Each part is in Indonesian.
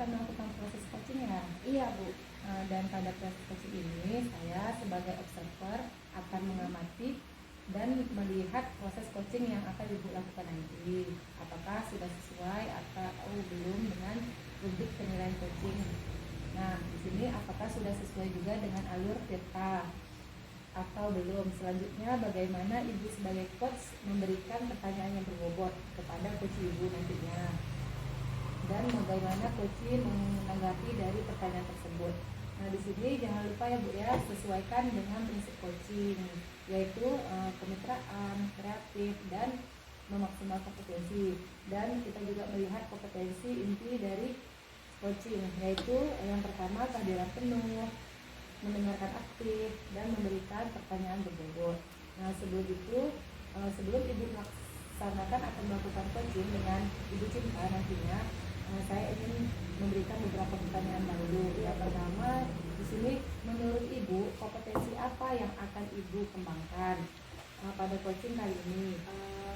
Melakukan proses coaching ya? Iya Bu. Dan pada proses coaching ini saya sebagai observer akan mengamati dan melihat proses coaching yang akan Ibu lakukan nanti. Apakah sudah sesuai atau belum dengan rubrik penilaian coaching. Nah, di sini apakah sudah sesuai juga dengan alur peta atau belum. Selanjutnya bagaimana Ibu sebagai coach memberikan pertanyaan yang berbobot kepada coach Ibu nantinya. Dan bagaimana coach menanggapi dari pertanyaan tersebut. Nah, di sini jangan lupa ya Bu ya, sesuaikan dengan prinsip coaching, yaitu kemitraan, kreatif, dan memaksimalkan kompetensi. Dan kita juga melihat kompetensi inti dari coaching, yaitu yang pertama kehadiran penuh, mendengarkan aktif, dan memberikan pertanyaan berbobot. Nah, sebelum itu, sebelum Ibu melaksanakan atau melakukan coaching dengan Ibu Cinta nantinya, saya ingin memberikan beberapa pertanyaan dahulu. Yang pertama, di sini menurut Ibu kompetensi apa yang akan Ibu kembangkan pada coaching kali ini?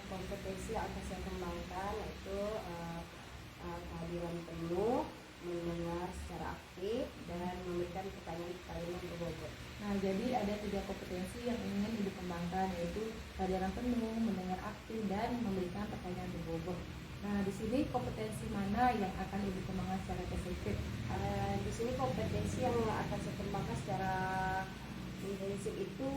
Kompetensi yang akan saya kembangkan yaitu kehadiran penuh, mendengar secara aktif, dan memberikan pertanyaan-pertanyaan yang berbobot. Nah, jadi ada 3 kompetensi yang ingin Ibu kembangkan, yaitu kehadiran penuh, mendengar aktif, dan memberikan pertanyaan berbobot. Nah, di sini kompetensi mana yang akan Ibu kembangkan secara spesifik? Di sini kompetensi yang akan saya kembangkan secara intensif itu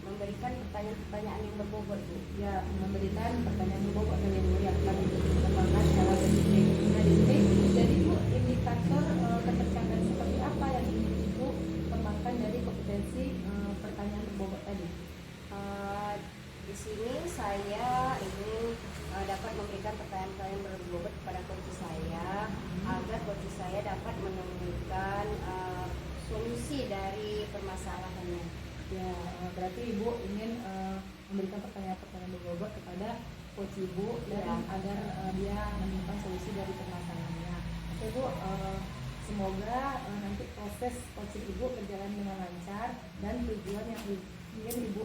memberikan pertanyaan-pertanyaan yang berbobot. Ya, memberikan pertanyaan berbobot dari Ibu yang akan Ibu kembangkan secara spesifik. Nah, di sini jadi Ibu indikator ketercapaian seperti apa yang ingin Ibu kembangkan dari kompetensi pertanyaan berbobot tadi? Di sini saya ingin dapat memberikan pertanyaan-pertanyaan berbobot kepada coach saya agar coach saya dapat menemukan solusi dari permasalahannya. Ya, berarti Ibu ingin memberikan pertanyaan-pertanyaan berbobot kepada coach Ibu dan agar dia menemukan solusi dari permasalahannya. Oke Bu, semoga nanti proses coaching Ibu berjalan dengan lancar dan tujuan yang ingin Ibu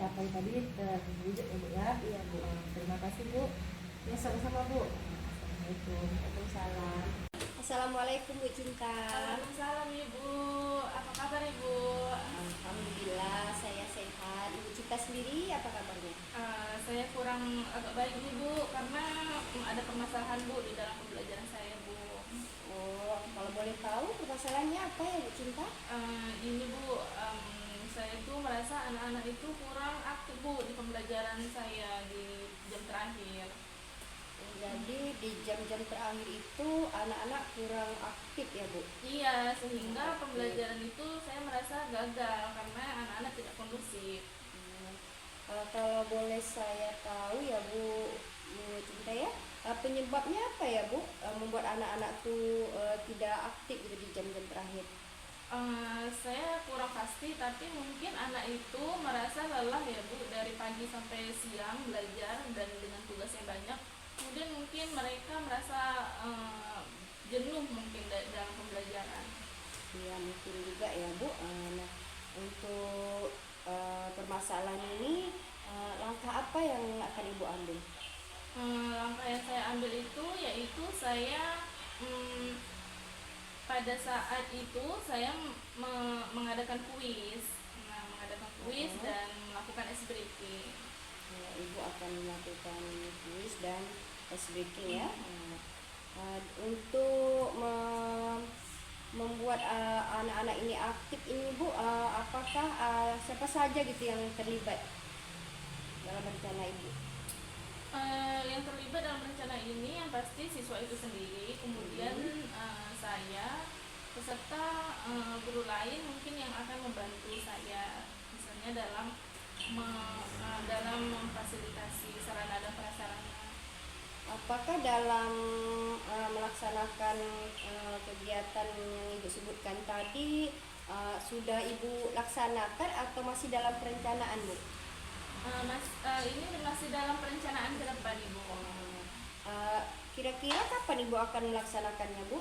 capai tadi terwujud ya Bu ya. Iya Bu. Terima kasih Bu. Ya, sama-sama Bu. Assalamualaikum. Waalaikumsalam. Assalamualaikum Bu Cinta. Waalaikumsalam Ibu. Apa kabar Ibu? Alhamdulillah saya sehat. Ibu Cinta sendiri apa kabarnya? Saya kurang agak baik nih Bu, karena ada permasalahan Bu di dalam pembelajaran saya Bu. Oh, kalau boleh tahu permasalahannya apa ya Bu Cinta? Ini Bu, saya itu merasa anak-anak itu kurang aktif Bu di pembelajaran saya di jam terakhir. Jadi di jam-jam terakhir itu anak-anak kurang aktif ya Bu? Iya, sehingga pembelajaran itu saya merasa gagal karena anak-anak tidak kondusif. Kalau boleh saya tahu ya Bu Cinta ya, penyebabnya apa ya Bu membuat anak-anak tuh tidak aktif gitu di jam-jam terakhir? Saya kurang pasti, tapi mungkin anak itu merasa lelah ya Bu, dari pagi sampai siang belajar dan dengan tugas yang banyak. Kemudian mungkin mereka merasa jenuh mungkin dalam pembelajaran. Iya Ya mungkin juga ya Bu. Nah untuk permasalahan ini langkah apa yang akan Ibu ambil? Langkah yang saya ambil itu yaitu saya mm, pada saat itu saya mengadakan kuis, mengadakan kuis Oh. dan melakukan ice breaking. Ya, Ibu akan melakukan kuis dan ice breaking ya. Untuk membuat anak-anak ini aktif ini Bu, apakah siapa saja gitu yang terlibat dalam rencana Ibu? Yang terlibat dalam rencana ini yang pasti siswa itu sendiri, kemudian saya beserta guru lain mungkin yang akan membantu saya, misalnya dalam memfasilitasi sarana dan prasarana. Apakah dalam melaksanakan kegiatan yang Ibu sebutkan tadi sudah Ibu laksanakan atau masih dalam perencanaan Bu? Ini masih dalam perencanaan ke depan Ibu. Kira-kira kapan Ibu akan melaksanakannya Bu?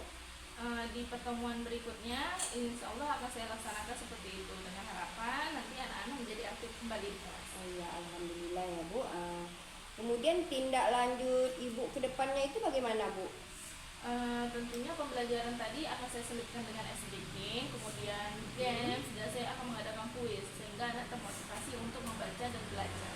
Di pertemuan berikutnya insya Allah akan saya laksanakan seperti itu, dengan harapan nanti anak-anak menjadi aktif kembali di kelas. Oh ya, alhamdulillah ya Bu. Kemudian tindak lanjut Ibu ke depannya itu bagaimana Bu? Tentunya pembelajaran tadi akan saya selipkan dengan SDK, kemudian games, dan saya akan mengadakan kuis sehingga anak termotivasi untuk membaca dan belajar.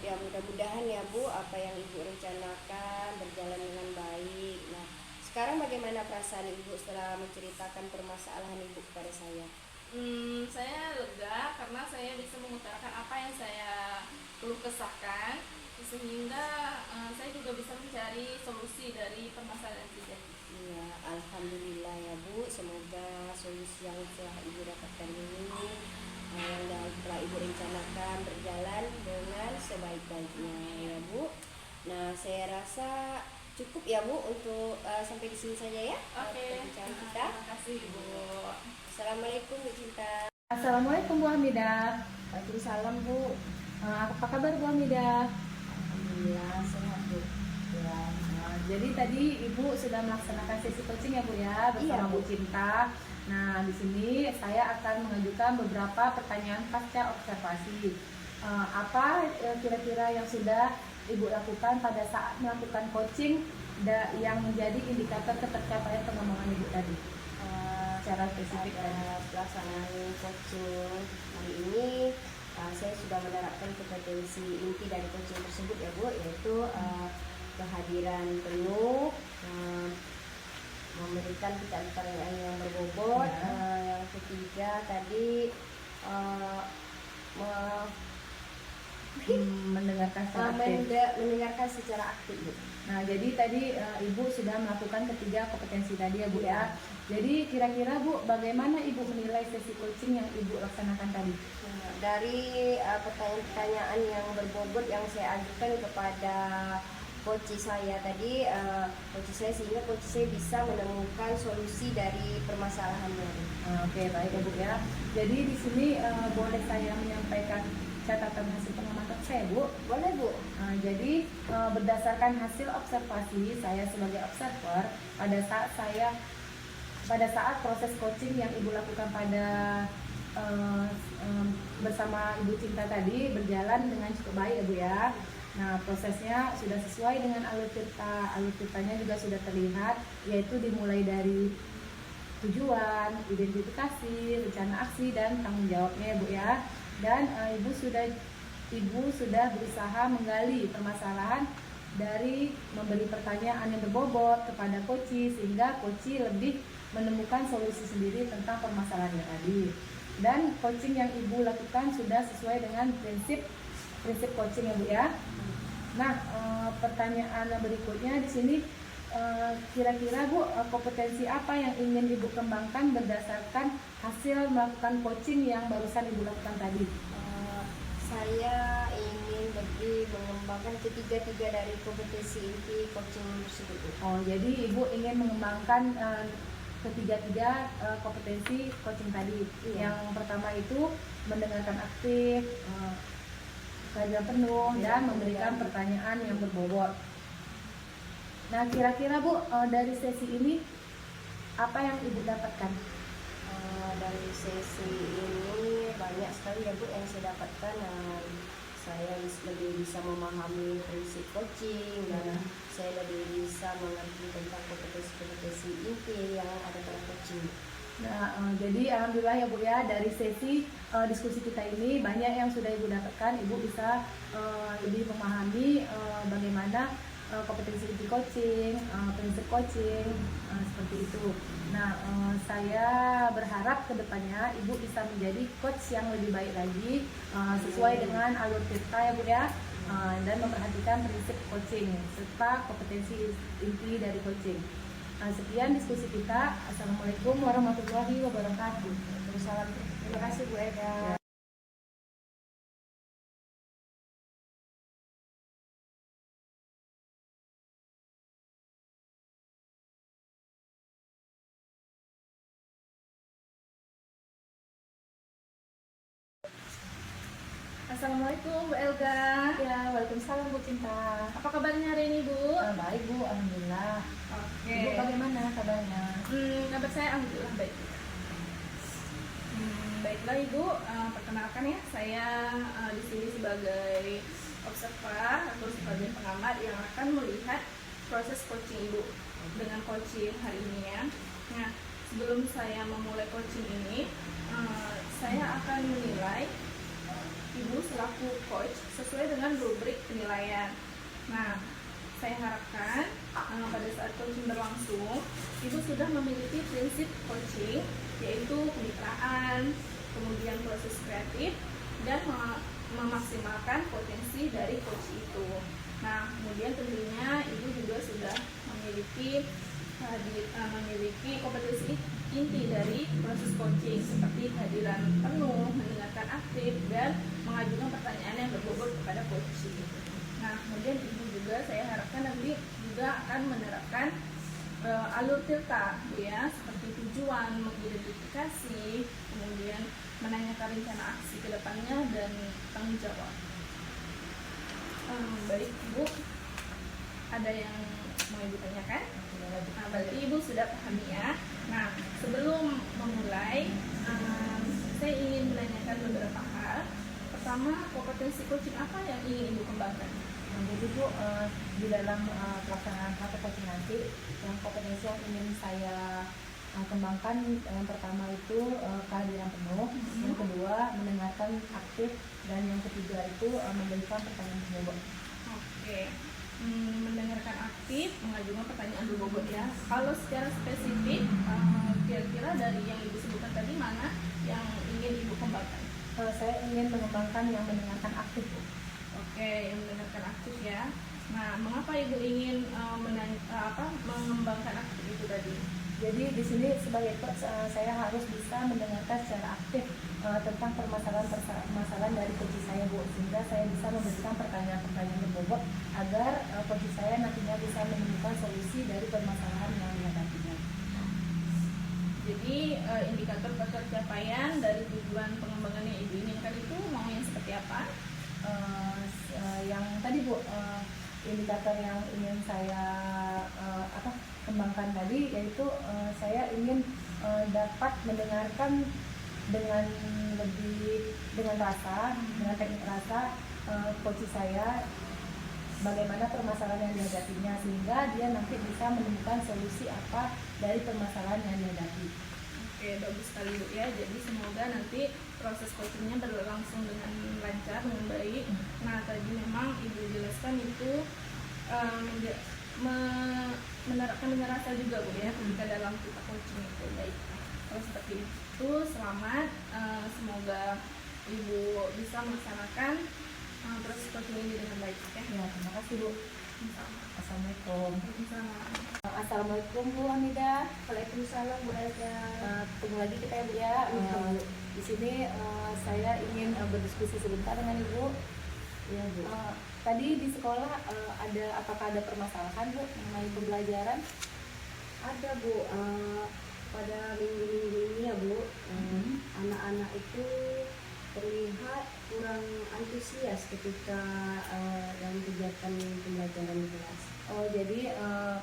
Ya mudah-mudahan ya Bu apa yang Ibu rencanakan berjalan dengan baik. Nah sekarang bagaimana perasaan Ibu setelah menceritakan permasalahan Ibu kepada saya? Saya lega karena saya bisa mengutarakan apa yang saya keluh kesahkan, sehingga saya juga bisa mencari solusi dari permasalahan terjadi. Ya, alhamdulillah ya Bu. Semoga solusi yang telah Ibu dapatkan ini yang telah Ibu rencanakan berjalan dengan sebaik-baiknya ya Bu. Nah, saya rasa cukup ya Bu untuk sampai di sini saja ya. Oke, Perbincangan kita. terima kasih Ibu. Assalamualaikum Bu Cinta. Assalamualaikum Bu Hamidah. Waalaikumsalam Bu. Apa kabar Bu Hamidah? Alhamdulillah sehat Bu. Ya, jadi tadi Ibu sudah melaksanakan sesi coaching ya Bu ya bersama Iya, Bu Bu. Cinta. Nah, di sini saya akan mengajukan beberapa pertanyaan pasca observasi. Apa kira-kira yang sudah Ibu lakukan pada saat melakukan coaching yang menjadi indikator ketercapaian pengembangan Ibu tadi? Secara spesifik Pada pelaksanaan coaching hari ini saya sudah menerapkan kompetensi inti dari coaching tersebut ya Bu, yaitu kehadiran penuh, memberikan pertanyaan yang berbobot. Ya. Yang ketiga tadi mendengarkan secara aktif. mendengarkan secara aktif Bu. Nah, jadi tadi Ibu sudah melakukan ketiga kompetensi tadi ya Bu ya. Jadi kira-kira Bu, bagaimana Ibu menilai sesi coaching yang Ibu laksanakan tadi? Nah, dari pertanyaan-pertanyaan yang berbobot yang saya ajukan kepada coach saya tadi, sehingga coach saya bisa menemukan solusi dari permasalahannya. Oke, baik ya Bu ya. Jadi di sini boleh saya menyampaikan catatan hasil pengamatan saya Bu. Boleh Bu? Jadi berdasarkan hasil observasi saya sebagai observer pada saat proses coaching yang Ibu lakukan pada bersama Ibu Cinta tadi berjalan dengan cukup baik ya Bu ya. Nah, prosesnya sudah sesuai dengan alur cerita. Alur ceritanya juga sudah terlihat, yaitu dimulai dari tujuan, identifikasi, rencana aksi, dan tanggung jawabnya ya Bu ya. Dan Ibu sudah berusaha menggali permasalahan dari memberi pertanyaan yang berbobot kepada coach, sehingga coach lebih menemukan solusi sendiri tentang permasalahannya tadi. Dan coaching yang Ibu lakukan sudah sesuai dengan prinsip coaching ya Bu ya. Nah, pertanyaan berikutnya di sini, kira-kira Bu, kompetensi apa yang ingin Ibu kembangkan berdasarkan hasil melakukan coaching yang barusan Ibu lakukan tadi? Saya ingin lebih mengembangkan ketiga-tiga dari kompetensi inti coaching tersebut. Oh, jadi Ibu ingin mengembangkan ketiga-tiga kompetensi coaching tadi. Iya. Yang pertama itu mendengarkan aktif, kehadiran penuh, dan memberikan pertanyaan yang berbobot. Nah, kira-kira Bu, dari sesi ini apa yang Ibu dapatkan? sekali ya Bu yang saya dapatkan. Saya lebih bisa memahami prinsip coaching dan saya lebih bisa mengerti tentang kompetensi-kompetensi inti yang ada dalam coaching. Nah, jadi alhamdulillah ya Bu ya, dari sesi diskusi kita ini banyak yang sudah Ibu dapatkan. Ibu bisa lebih memahami bagaimana kompetensi inti coaching, prinsip coaching, seperti itu. Nah, saya berharap kedepannya Ibu bisa menjadi coach yang lebih baik lagi, sesuai dengan alur kita ya Bu ya, dan memperhatikan prinsip coaching serta kompetensi inti dari coaching. Sekian diskusi kita. Assalamualaikum warahmatullahi wabarakatuh. Waalaikumsalam. Terima kasih Bu Eda. Assalamualaikum Bu Elga. Ya, waalaikumsalam Bu Cinta. Apa kabarnya hari ini Bu? Baik Bu, alhamdulillah. Oke. Ibu bagaimana kabarnya? Kabar saya alhamdulillah baik. Baiklah Ibu, perkenalkan ya, saya di sini sebagai observer atau sebagai pengamat yang akan melihat proses coaching Ibu dengan coaching hari ini ya. Nah, sebelum saya memulai coaching ini, saya akan menilai Ibu selaku coach sesuai dengan rubrik penilaian. Nah, saya harapkan pada saat coaching berlangsung, Ibu sudah memiliki prinsip coaching, yaitu kemitraan, kemudian proses kreatif, dan memaksimalkan potensi dari coach itu. Nah, kemudian tentunya Ibu juga sudah memiliki kompetensi inti dari proses coaching seperti kehadiran penuh, mendengarkan aktif, dan mengajukan pertanyaan yang berbobot kepada coach. Nah, kemudian Ibu juga saya harapkan nanti juga akan menerapkan alur TILTA ya, seperti tujuan, mengidentifikasi, kemudian menanyakan rencana aksi ke depannya, dan tanggung jawab. Baik Ibu, ada yang mau Ibu tanyakan? Nah, berarti Ibu sudah pahami ya. Nah, sebelum memulai, saya ingin menanyakan beberapa hal. Pertama, kompetensi coaching apa yang ingin Ibu kembangkan? Jadi Bu, di dalam pelaksanaan satu coaching nanti, yang kompetensi yang ingin saya kembangkan, yang pertama itu kehadiran penuh, yang kedua mendengarkan aktif, dan yang ketiga itu memberikan pertanyaan berbobot. Oke. Mendengarkan aktif, mengajukan pertanyaan berbobot ya. Kalau secara spesifik, kira-kira dari yang Ibu sebutkan tadi, mana yang ingin Ibu kembangkan? Saya ingin mengembangkan yang mendengarkan aktif Bu. Oke, yang mendengarkan aktif ya. Nah, mengapa Ibu ingin mengembangkan aktif itu tadi? Jadi di sini sebagai coach, saya harus bisa mendengarkan secara aktif tentang permasalahan dari coach saya Bu, sehingga saya bisa memberikan pertanyaan-pertanyaan berbobot agar coach saya nantinya bisa menemukan solusi dari permasalahan yang dihadapinya. Jadi indikator pencapaian dari tujuan pengembangan yang Ibu inginkan itu mau yang seperti apa? Yang tadi Bu, indikator yang ingin saya kembangkan tadi, yaitu saya ingin dapat mendengarkan dengan teknik rasa coach saya, bagaimana permasalahan yang dihadapinya, sehingga dia nanti bisa menemukan solusi apa dari permasalahan yang dihadapi. Oke, bagus sekali Bu ya. Jadi semoga nanti proses coachingnya berlangsung dengan lancar, dengan baik. Nah, tadi memang Ibu jelaskan itu menerapkan dengan rasa juga Bu ya, ketika dalam kita coaching itu. Baik, kalau seperti itu selamat. Semoga Ibu bisa melaksanakan proses coaching ini dengan baik ya. Ya, terima kasih Bu. Assalamualaikum. Assalamualaikum Bu Hamidah. Waalaikumsalam Bu Eda. Ketemu lagi kita ya Bu ya. Di sini saya ingin berdiskusi sebentar dengan Ibu. Iya Bu. Tadi di sekolah apakah ada permasalahan Bu mengenai pembelajaran? Ada Bu. Pada minggu-minggu ini ya Bu, anak-anak itu terlihat kurang antusias ketika dalam kegiatan pembelajaran di kelas. Oh, jadi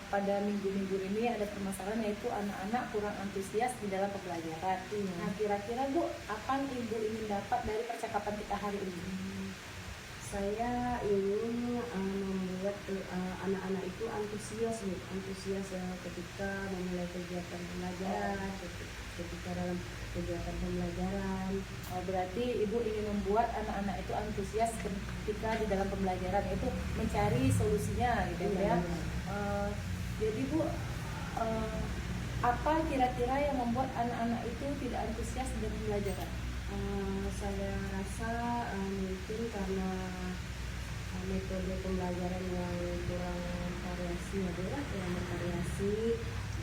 pada minggu-minggu ini ada permasalahan yaitu anak-anak kurang antusias di dalam pembelajaran. Iya. Nah, kira-kira Bu, apa yang Ibu ingin dapat dari percakapan kita hari ini? Saya ingin membuat anak-anak itu antusias ketika memulai kegiatan pembelajaran, ketika dalam kegiatan pembelajaran. Oh, berarti Ibu ingin membuat anak-anak itu antusias ketika di dalam pembelajaran, itu mencari solusinya gitu ya. Jadi Bu, apa kira-kira yang membuat anak-anak itu tidak antusias dalam pembelajaran? Saya rasa mungkin karena metode pembelajaran yang kurang variasi kurang bervariasi,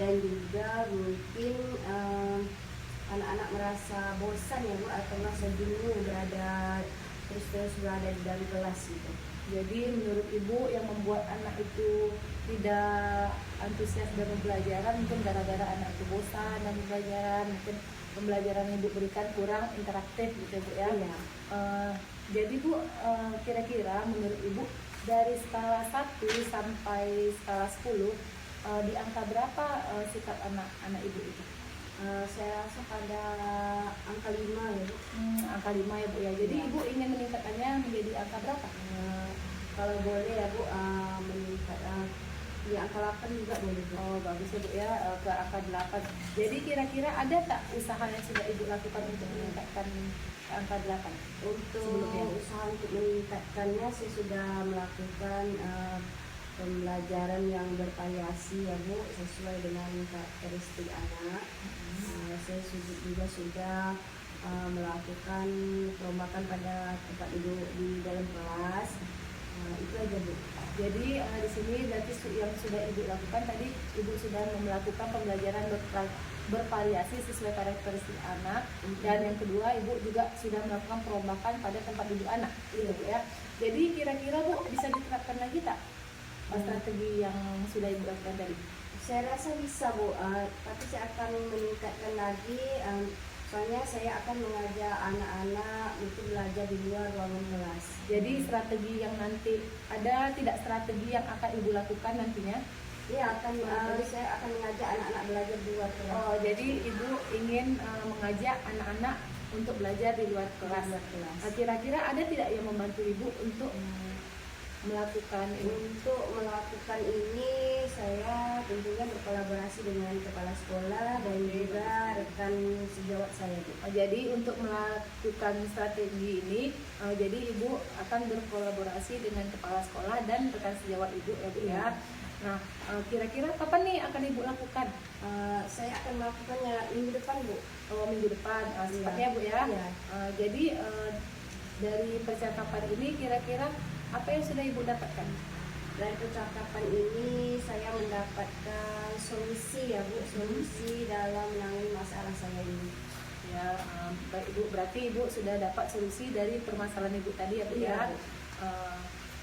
dan juga mungkin anak-anak merasa bosan ya Bu, atau merasa jenuh terus berada di dalam kelas gitu. Jadi menurut Ibu yang membuat anak itu tidak antusias dalam pembelajaran mungkin gara-gara anak itu bosan dalam pembelajaran, mungkin pembelajaran yang Ibu berikan kurang interaktif gitu Bu ya. Iya. Jadi Bu, kira-kira menurut Ibu dari skala 1 sampai skala 10 di angka berapa sikap anak-anak Ibu itu? Saya rasa pada angka 5 ya Bu. Angka 5 ya Bu ya. Jadi Ya. Ibu ingin meningkatkannya menjadi angka berapa? Kalau boleh ya Bu, meningkat di angka 8 juga boleh Bu. Oh, bagus ya Bu ya, ke angka 8. Jadi kira-kira ada tak usaha yang sudah Ibu lakukan untuk meningkatkan ke angka 8? Untuk Sebelumnya. usaha untuk meningkatkannya, saya sudah melakukan pembelajaran yang bervariasi ya Bu, sesuai dengan karakteristik anak. Saya juga sudah melakukan perombakan pada tempat duduk di dalam kelas. Itu aja Bu. Jadi di sini berarti yang sudah Ibu lakukan tadi, Ibu sudah melakukan pembelajaran bervariasi sesuai karakteristik anak. Dan yang kedua, Ibu juga sudah melakukan perombakan pada tempat duduk anak gitu Bu ya. Jadi kira-kira Bu bisa diterapkan lagi tak strategi yang sudah Ibu lakukan tadi? Saya rasa bisa Bu, tapi saya akan meningkatkan lagi. Soalnya saya akan mengajak anak-anak untuk belajar di luar ruangan kelas. Jadi strategi yang nanti ada tidak strategi yang akan Ibu lakukan nantinya? Iya, saya akan mengajak anak-anak belajar di luar kelas. Oh, jadi Ibu ingin mengajak anak-anak untuk belajar di luar kelas. Kira-kira ada tidak yang membantu Ibu untuk melakukan ini? Untuk melakukan ini, saya tentunya berkolaborasi dengan kepala sekolah dan juga rekan sejawat saya Bu. Jadi untuk melakukan strategi ini, jadi Ibu akan berkolaborasi dengan kepala sekolah dan rekan sejawat Ibu ya Bu ya. Nah, kira-kira kapan nih akan Ibu lakukan? Saya akan melakukannya minggu depan Bu. Oh, minggu depan, sepertinya Bu ya. Iya. Jadi dari percakapan ini kira-kira apa yang sudah Ibu dapatkan? Dari percakapan ini saya mendapatkan solusi ya Bu, solusi dalam menangani masalah saya ini. Ya, baik Ibu, berarti Ibu sudah dapat solusi dari permasalahan Ibu tadi ya Bu ya. Iya.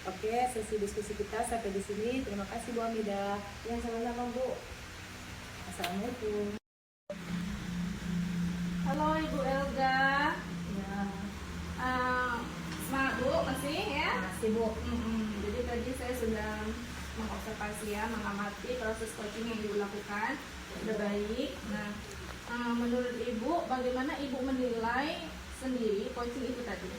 Oke, sesi diskusi kita sampai di sini. Terima kasih Bu Hamidah. Ya, sama-sama Bu. Assalamualaikum. Halo Ibu Elga. Ya, Semangat Bu, masih ya? makasih Bu. Jadi tadi saya sudah mengobservasi ya, mengamati proses coaching yang Ibu lakukan sudah baik. Nah, menurut Ibu, bagaimana Ibu menilai sendiri coaching itu tadi?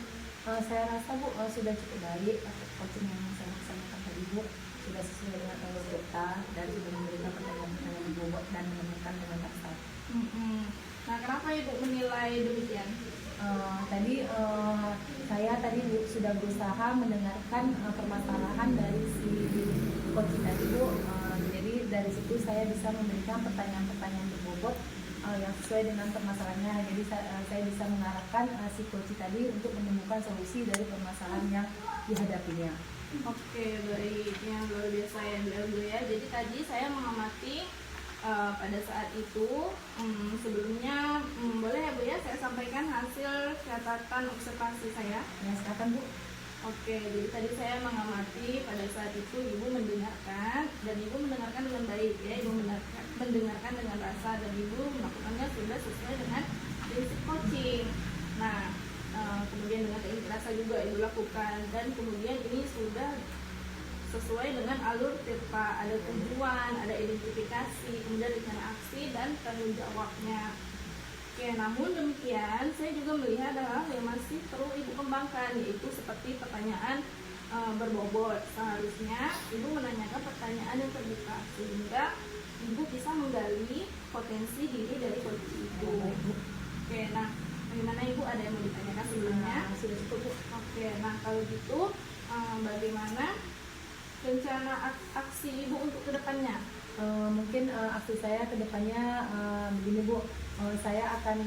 Saya rasa Bu sudah cukup baik coaching yang saya laksanakan tadi Bu, sudah sesuai dengan alur kita dan sudah memberikan pertanyaan-pertanyaan bobot dan menemukan dengan tepat. Nah, kenapa Ibu menilai demikian? Saya tadi Bu sudah berusaha mendengarkan permasalahan dari si coach tadi Bu. Jadi dari situ saya bisa memberikan pertanyaan-pertanyaan berbobot yang sesuai dengan permasalahannya. Jadi saya bisa mengarahkan si coach tadi untuk menemukan solusi dari permasalahan yang dihadapinya. Oke, baik, yang luar biasa ya Bu Elga ya. Jadi tadi saya mengamati pada saat itu sebelumnya boleh ya Bu ya saya sampaikan hasil catatan observasi saya. Ya, silakan Bu. Oke, jadi tadi saya mengamati pada saat itu Ibu mendengarkan dan Ibu mendengarkan dengan baik ya, Ibu mendengarkan dengan rasa dan Ibu melakukannya sudah sesuai dengan prinsip coaching. Nah, kemudian dengan rasa juga Ibu lakukan dan kemudian ini sudah sesuai dengan alur TEPA. Ada tujuan, ada identifikasi, kemudian rencana aksi dan tanggung jawabnya. Oke, namun demikian saya juga melihat hal yang masih perlu Ibu kembangkan, yaitu seperti pertanyaan berbobot. Seharusnya Ibu menanyakan pertanyaan yang terbuka sehingga Ibu bisa menggali potensi diri dari coach Ibu. Oke, nah bagaimana Ibu, ada yang mau ditanyakan sebelumnya? Sudah cukup, Bu. Oke, nah kalau gitu bagaimana rencana aksi Ibu untuk kedepannya? Mungkin aksi saya ke depannya begini, Bu. Saya akan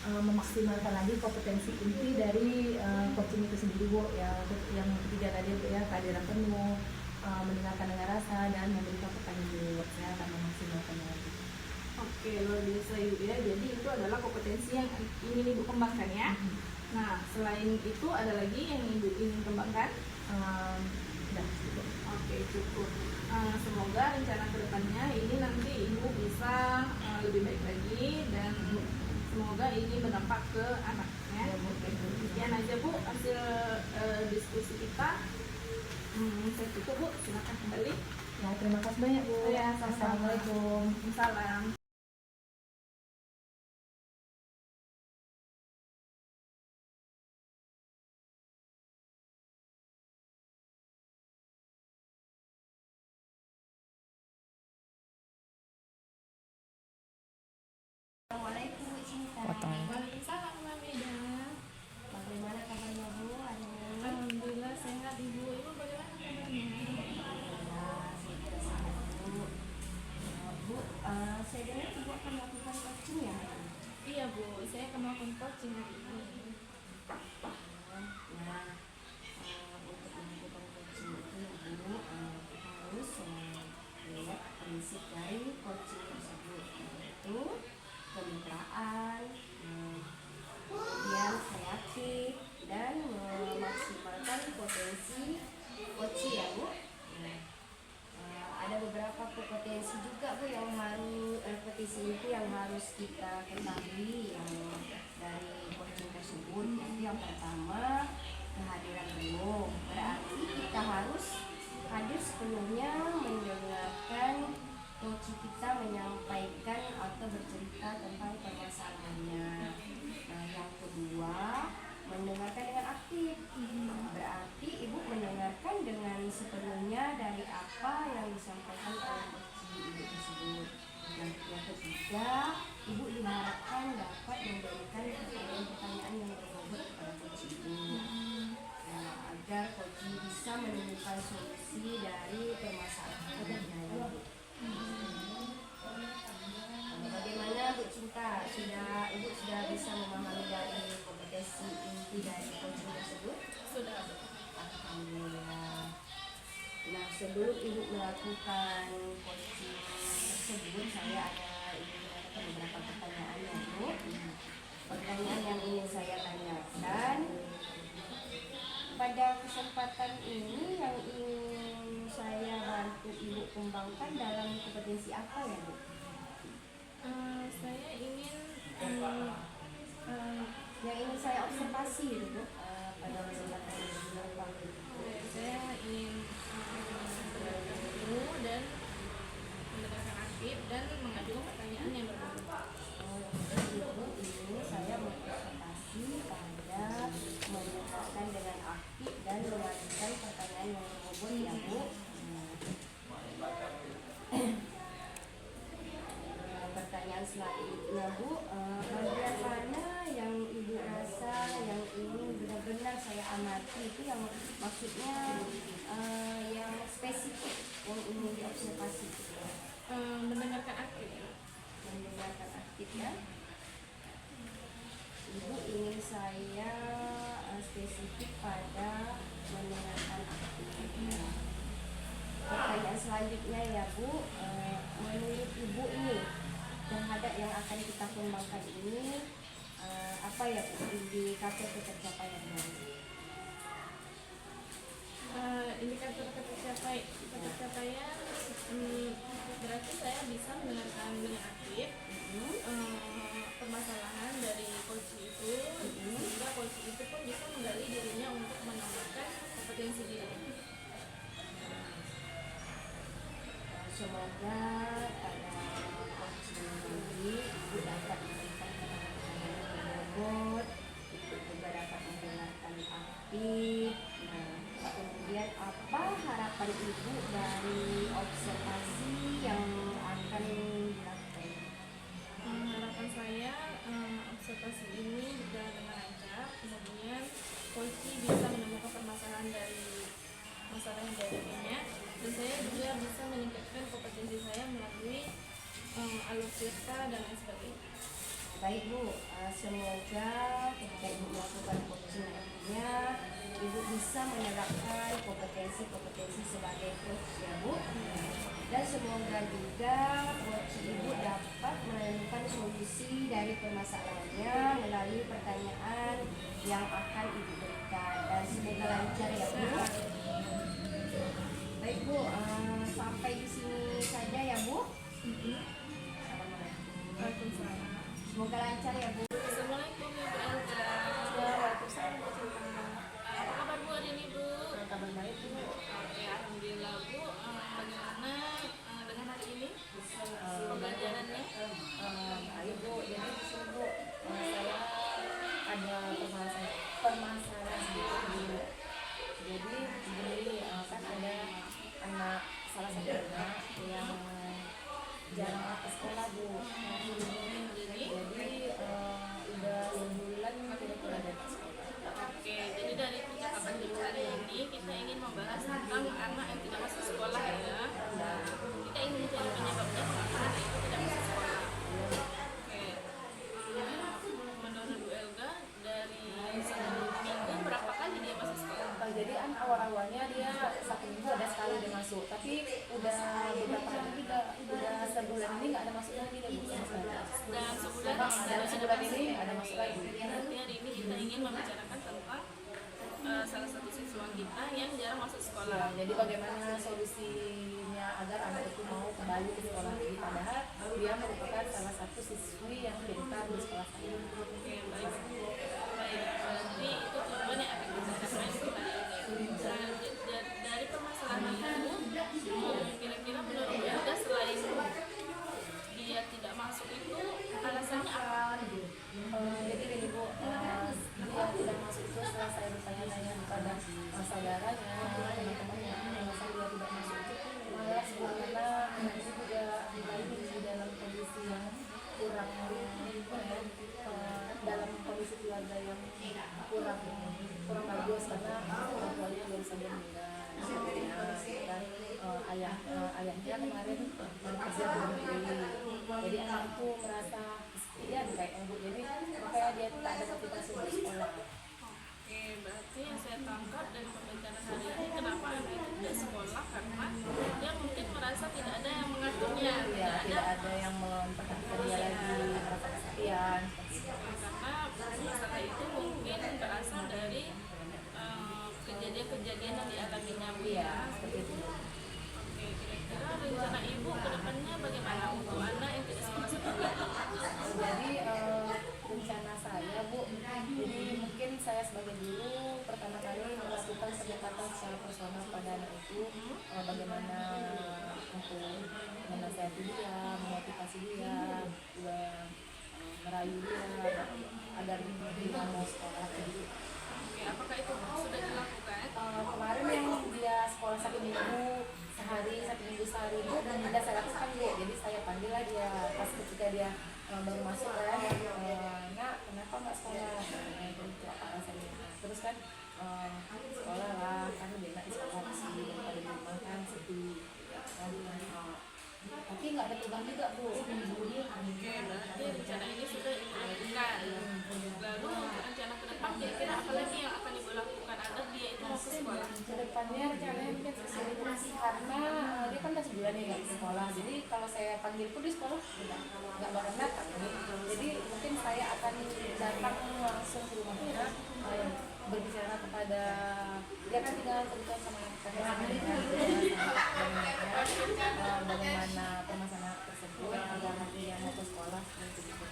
memaksimalkan lagi kompetensi inti dari coaching itu sendiri, Bu. Yang ketiga tadi, Bu, ya, kehadiran penuh, mendengarkan dengan rasa, dan memberikan pertanyaan dulu. Saya akan memaksimalkannya lagi. Oke, luar biasa Ibu ya. Jadi itu adalah kompetensi yang ingin Ibu kembangkan ya. Nah, selain itu ada lagi yang Ibu ingin kembangkan? Udah cukup. Oke, cukup. Semoga rencana kedepannya ini nanti Ibu bisa lebih baik lagi, dan semoga ini berdampak ke anaknya. Sekian aja Bu hasil diskusi kita. Saya tutup Bu, silakan kembali. Ya, terima kasih banyak, Bu. Ya, sama-sama. Assalamualaikum. Salam. Assalamualaikum Bu Cinta. Waalaikumsalam Mbak Mida. Bagaimana kabarnya Bu? Alhamdulillah sehat Ibu. Ibu bagaimana kabarnya? Bu, saya dengar Ibu akan melakukan coaching ya? Iya Bu, saya akan melakukan coaching hari ini. Nah, untuk melakukan coaching itu Ibu, kita harus melihat prinsip dari coaching tersebut, yaitu kemitraan, kemudian kreatif, dan memaksimalkan potensi coaching ya Bu. Ada beberapa kompetensi juga Bu yang harus kompetensi itu yang harus kita ketahui yang dari coaching tersebut. Yaitu yang pertama, kehadiran penuh. Berarti kita harus hadir sepenuhnya mendengarkan coach kita menyampaikan atau bercerita tentang permasalahannya. Nah, yang kedua, mendengarkan dengan aktif. Berarti Ibu mendengarkan dengan sepenuhnya dari apa yang disampaikan oleh coach Ibu tersebut. Yang ketiga, Ibu diharapkan dapat memberikan pertanyaan-pertanyaan yang berbobot kepada coach Ibu. Nah, agar coach bisa menemukan solusi dari permasalahannya. Bagaimana Bu Cinta? Ibu sudah bisa memahami dari kompetensi inti dari coaching tersebut? Sudah Bu. Alhamdulillah. Nah, sebelum Ibu melakukan coaching tersebut, saya ingin menanyakan beberapa pertanyaan ya Bu. Pertanyaan yang ingin saya tanyakan, pada kesempatan ini yang ingin saya bantu Ibu kembangkan dalam kompetensi apa ya Bu? Saya ingin Yang ingin saya observasi gitu Bu, pada kesempatan ini apa? saya ingin bertemu dan mendengarkan aktif dan mengajukan pertanyaan yang berbobot. Ibu ini saya mengobservasi pada mendengarkan dengan aktif dan mengajukan pertanyaan yang berbobot ya Bu. Pertanyaan selanjutnya Bu, bagian mana yang Ibu rasa yang ingin benar-benar saya amati, itu yang maksudnya yang spesifik yang ingin diobservasi? Mendengarkan aktif. Mendengarkan aktif ya. Ibu ingin saya spesifik pada mendengarkan aktif. Pertanyaan selanjutnya ya Bu, menurut Ibu ini terhadap yang akan kita kembangkan ini apa ya Bu, indikator ketercapaiannya? Indikator ketercapaian berarti saya bisa mendengarkan dengan aktif permasalahan dari coach itu, sehingga coach itu pun bisa menggali dirinya untuk menambahkan kompetensi diri. semoga pada waktu nanti Ibu dapat memberikan penanganan yang bobot, Ibu juga dapat mendengarkan aktif. Nah, kemudian apa harapan Ibu dari observasi yang akan dilakukan? Harapan saya observasi ini berjalan dengan lancar, kemudian polisi bisa menemukan permasalahan dari masalah yang dihadapinya, dan saya juga bisa meningkatkan kompetensi saya melalui alutsista dan lain sebagainya. Baik Bu, semoga ketika Ibu melakukan coaching nantinya Ibu bisa menerapkan kompetensi-kompetensi sebagai coach ya Bu. Dan semoga juga coach Ibu dapat menemukan solusi dari permasalahannya melalui pertanyaan yang akan Ibu berikan, dan semoga lancar ya Bu. Baik Bu, sampai di sini saja ya Bu. Waalaikumsalam. Semoga lancar ya Bu. Assalamualaikum Ibu Elga. Waalaikumsalam Bu Cinta. Apa kabar Bu hari ini Bu? Kabar baik Bu. Oke, alhamdulillah Bu. Bagaimana dengan hari ini pembelajarannya? Baik Bu, jadi di sini Bu, saya ada permasalahan sedikit Bu. Jadi begini, kan ada anak salah satu anak yang jarang ke sekolah Bu. Jadi Udah sebulan kira-kira dari sekolah. oke, jadi dari percakapan kita hari ini kita ingin membahas tentang anak yang tidak masuk sekolah ya. Nah, kita ingin mencari penyebabnya mengapa anak itu tidak masuk sekolah. Oke, menurut Bu Elga dari satu minggu berapa kali dia masuk sekolah? Jadi kan awalnya dia satu minggu ada sekali dia masuk, tapi udah beberapa hari kita udah sebulan ini nggak ada masuk lagi deh Bu. Dan sebulan Dalam sebulan ini ada masuk lagi. Nanti hari ini kita ingin membicarakan tentang salah satu siswa kita yang jarang masuk sekolah. Jadi bagaimana solusinya agar anak itu mau kembali ke sekolah lagi, padahal dia merupakan salah satu siswi yang pintar di sekolah saya. Oke, baik. Baik, berarti itu tujuan yang akan kita capai di hari ini. Nah, dari permasalahan itu, kira-kira menurut Bu Elga selain dia tidak masuk itu alasannya apa? Jadi gini Bu, dia tidak masuk itu setelah saya bertanya-tanya kepada saudaranya, teman-temannya, alasan dia tidak masuk itu malah karena anak itu juga lagi di dalam kondisi yang kurang dalam kondisi keluarga yang kurang bagus, karena orang tuanya baru saja meninggal dan ayahnya kemarin kerja di negeri. Jadi anak itu merasa kesepian kayak Bu, jadi makanya dia tak ada motivasi untuk sekolah. Oke, berarti yang saya tangkap dari pembicaraan hari ini, kenapa anak itu tidak sekolah karena dia mungkin merasa tidak ada yang mengaturnya, Ya, tidak ada yang memperhatikan dia lagi, merasa kesepian seperti itu. karena masalah itu mungkin berasal dari kejadian-kejadian yang dialaminya Bu Iya, ya. seperti itu. Oke, kira-kira rencana Ibu ke depannya bagaimana untuk anak yang tidak sekolah seperti itu? Jadi rencana saya Bu, jadi mungkin saya sebagai guru pertama kali melakukan pendekatan secara personal pada anak itu, bagaimana untuk menasihati dia, memotivasi dia, juga merayu dia agar dia mau sekolah gitu. Oke, apakah itu sudah dilakukan? Kemarin yang dia sekolah satu minggu sehari Bu, dan tidak saya lakukan Bu. Jadi saya panggil lah dia pas ketika dia baru masuk kan, nak kenapa nggak sekolah? Itu apa rasanya? Terus kan sekolah lah, kan lebih enak di sekolah sih daripada di rumah kan sepi. Tapi nggak ada tugas juga Bu. Oke, berarti rencana ini sudah dilakukan. Lalu untuk rencana ke depan kira-kira apa lagi yang akan Ibu lakukan agar dia itu mau ke sekolah? Kedepannya rencananya mungkin sosialisasi, karena dia kan udah sebulan nih nggak ke sekolah, jadi kalau saya panggil pun di sekolah nggak bakal datang. Jadi mungkin saya akan datang langsung ke rumahnya, berbicara kepada dia kan tinggal kebetulan sama bagaimana permasalahan tersebut agar nanti dia mau ke sekolah seperti itu.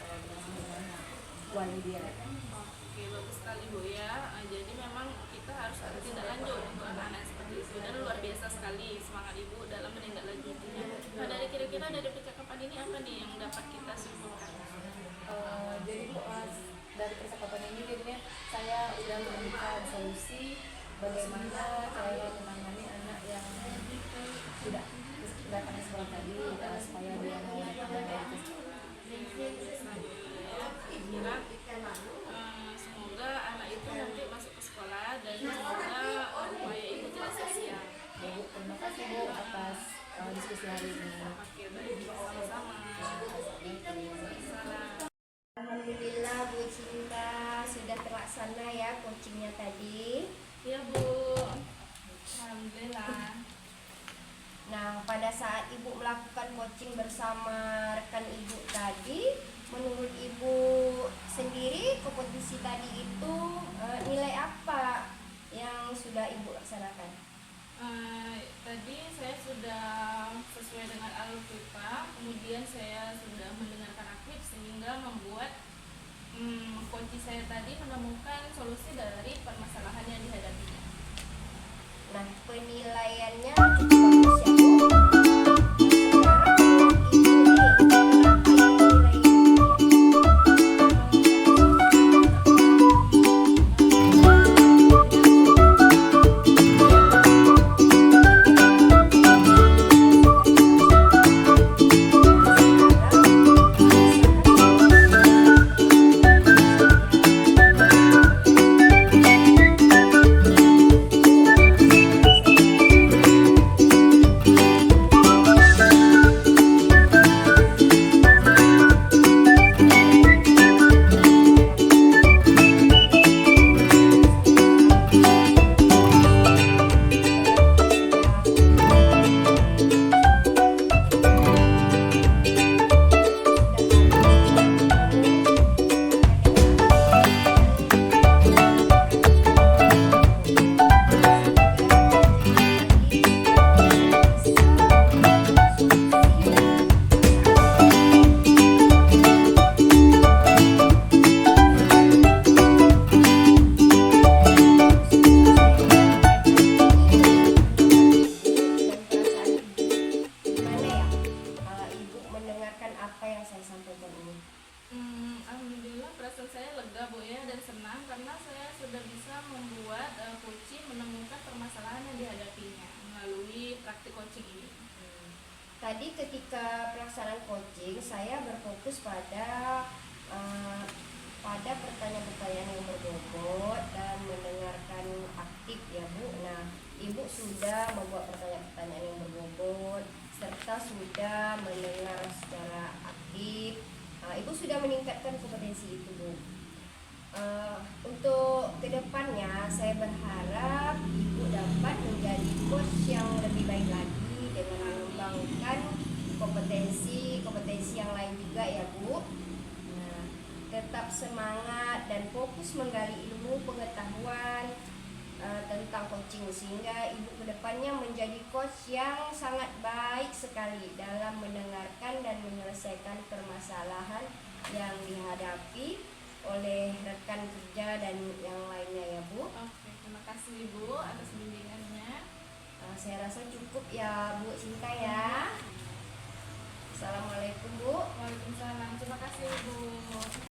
Kalau siswa dia. Oke, bagus sekali Bu ya. Jadi memang kita harus ada tindak lanjut untuk anak-anak seperti itu, dan luar biasa sekali semangat Ibu dalam menindaklanjutinya. Nah, kira-kira dari percakapan ini apa nih yang dapat kita simpulkan? Jadi Bu, dari percakapan ini jadinya saya sudah menemukan solusi bagaimana cara menangani anak yang tidak datang ke sekolah tadi, supaya dia mau datang ke sekolah. Kira semoga anak itu nanti masuk ke sekolah, dan semoga upaya Ibu tidak sia-sia. Ya Bu, terima kasih Bu atas diskusi hari ini. Oke, baik, sama-sama. Salam. Alhamdulillah Bu Cinta sudah terlaksana ya coachingnya tadi. Iya Bu, alhamdulillah. Nah, pada saat Ibu melakukan coaching bersama rekan Ibu tadi, menurut Ibu sendiri kompetisi tadi itu nilai apa yang sudah Ibu laksanakan? Tadi saya sudah sesuai dengan alur-kita, kemudian saya sudah mendengarkan aktif sehingga membuat coach saya tadi menemukan solusi dari permasalahan yang dihadapinya. Nah, penilaiannya cukup bagus ya Bu. Sekarang menurut Ibu nih, kenapa yang nilai apa yang saya sampaikan ini? Alhamdulillah perasaan saya lega Bu ya, dan senang karena saya sudah bisa membuat coaching menemukan permasalahan yang dihadapinya melalui praktik coaching ini. Tadi ketika pelaksanaan coaching saya berfokus pada pertanyaan-pertanyaan yang berbobot dan mendengarkan aktif ya Bu. Nah, Ibu sudah membuat pertanyaan-pertanyaan yang berbobot serta sudah mendengar secara aktif. Ibu sudah meningkatkan kompetensi itu Bu. Untuk kedepannya saya berharap Ibu dapat menjadi coach yang lebih baik lagi dengan mengembangkan kompetensi yang lain juga ya Bu. Nah, tetap semangat dan fokus menggali ilmu pengetahuan tentang coaching sehingga Ibu kedepannya menjadi coach yang sangat baik sekali dalam mendengarkan dan menyelesaikan permasalahan yang dihadapi oleh rekan kerja dan yang lainnya ya Bu. Oke, terima kasih Ibu atas bimbingannya. Saya rasa cukup ya Bu Cinta ya. Assalamualaikum Bu. Waalaikumsalam. Terima kasih Ibu.